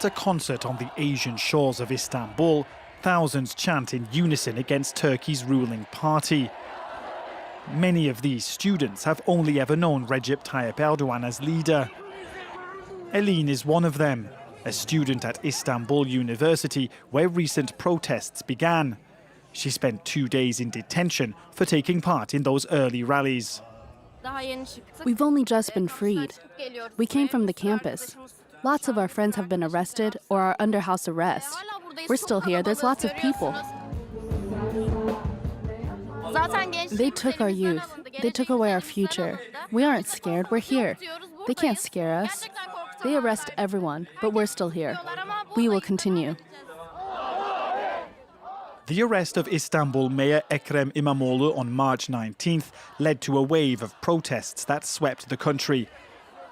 At a concert on the Asian shores of Istanbul, thousands chant in unison against Turkey's ruling party. Many of these students have only ever known Recep Tayyip Erdogan as leader. Elin is one of them, a student at Istanbul University where recent protests began. She spent 2 days in detention for taking part in those early rallies. We've only just been freed. We came from the campus. Lots of our friends have been arrested or are under house arrest. We're still here. There's lots of people. They took our youth. They took away our future. We aren't scared. We're here. They can't scare us. They arrest everyone, but we're still here. We will continue. The arrest of Istanbul Mayor Ekrem Imamoglu on March 19th led to a wave of protests that swept the country.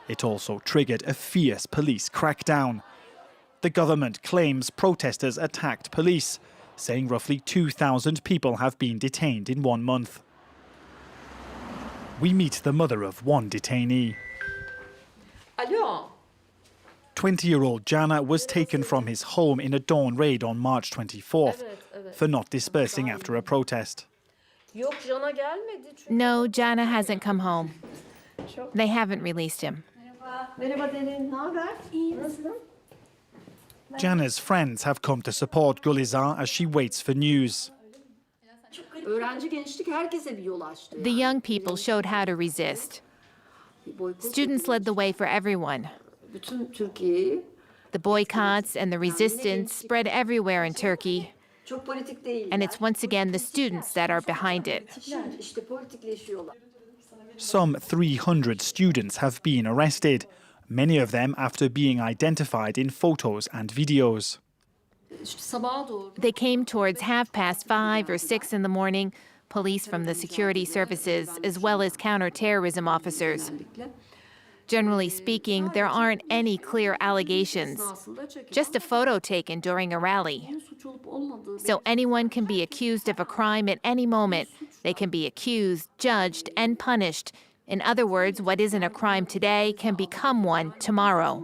It also triggered a fierce police crackdown. The government claims protesters attacked police, saying roughly 2,000 people have been detained in 1 month. We meet the mother of one detainee. 20-year-old Jana was taken from his home in a dawn raid on March 24th for not dispersing after a protest. No, Jana hasn't come home. They haven't released him. Jana's friends have come to support Gulizar as she waits for news. The young people showed how to resist. Students led the way for everyone. The boycotts and the resistance spread everywhere in Turkey. And it's once again the students that are behind it. Some 300 students have been arrested, many of them after being identified in photos and videos. They came towards 5:30 or 6 in the morning, police from the security services, as well as counter-terrorism officers. Generally speaking, there aren't any clear allegations, just a photo taken during a rally. So anyone can be accused of a crime at any moment. They can be accused, judged, and punished. In other words, what isn't a crime today can become one tomorrow.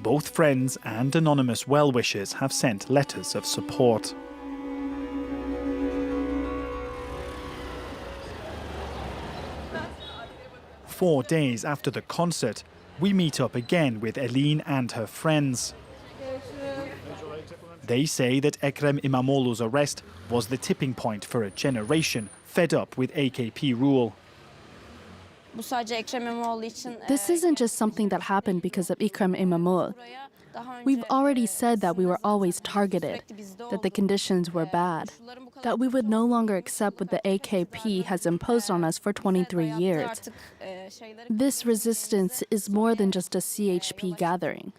Both friends and anonymous well-wishers have sent letters of support. Four days after the concert, we meet up again with Elin and her friends. They say that Ekrem Imamoglu's arrest was the tipping point for a generation fed up with AKP rule. This isn't just something that happened because of Ekrem Imamoglu. We've already said that we were always targeted, that the conditions were bad, that we would no longer accept what the AKP has imposed on us for 23 years. This resistance is more than just a CHP gathering.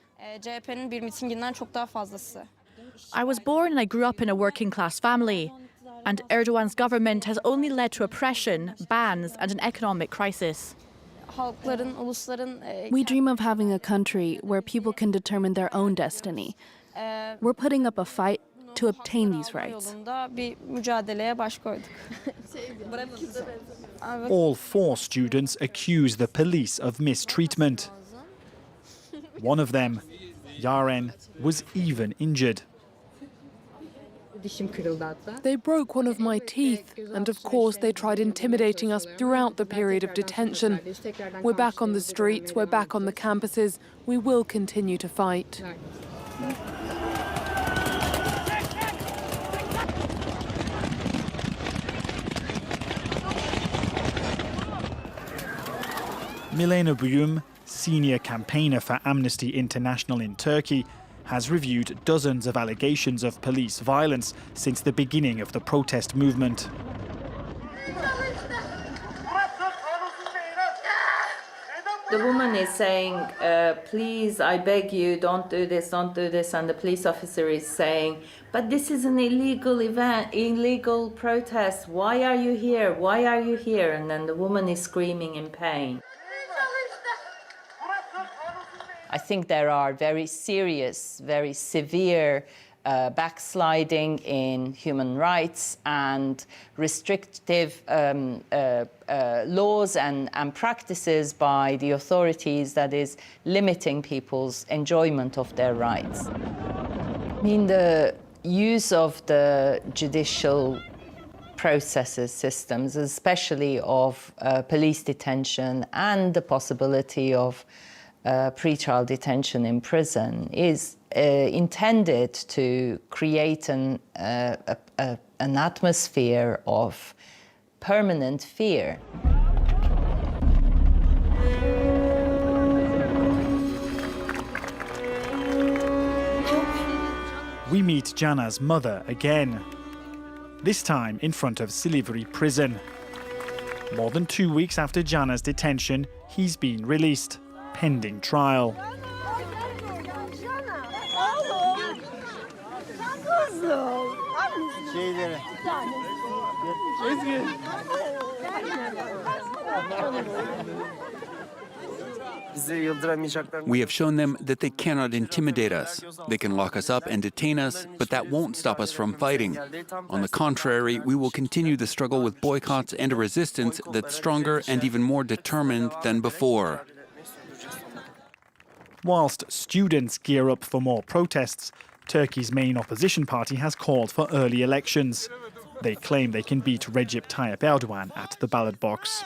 I was born and I grew up in a working-class family, and Erdogan's government has only led to oppression, bans, and an economic crisis. We dream of having a country where people can determine their own destiny. We're putting up a fight to obtain these rights. All four students accuse the police of mistreatment. One of them, Yaren, was even injured. They broke one of my teeth, and of course they tried intimidating us throughout the period of detention. We're back on the streets, we're back on the campuses. We will continue to fight. Milena Buyum, senior campaigner for Amnesty International in Turkey, has reviewed dozens of allegations of police violence since the beginning of the protest movement. The woman is saying, please, I beg you, don't do this, don't do this. And the police officer is saying, but this is an illegal event, illegal protest. Why are you here? Why are you here? And then the woman is screaming in pain. I think there are very serious, very severe backsliding in human rights and restrictive laws and practices by the authorities that is limiting people's enjoyment of their rights. I mean, the use of the judicial processes, systems, especially of police detention and the possibility of pre-trial detention in prison is intended to create an atmosphere of permanent fear. We meet Jana's mother again, this time in front of Silivri prison. More than 2 weeks after Jana's detention, he's been released, pending trial. We have shown them that they cannot intimidate us. They can lock us up and detain us, but that won't stop us from fighting. On the contrary, we will continue the struggle with boycotts and a resistance that's stronger and even more determined than before. Whilst students gear up for more protests, Turkey's main opposition party has called for early elections. They claim they can beat Recep Tayyip Erdogan at the ballot box.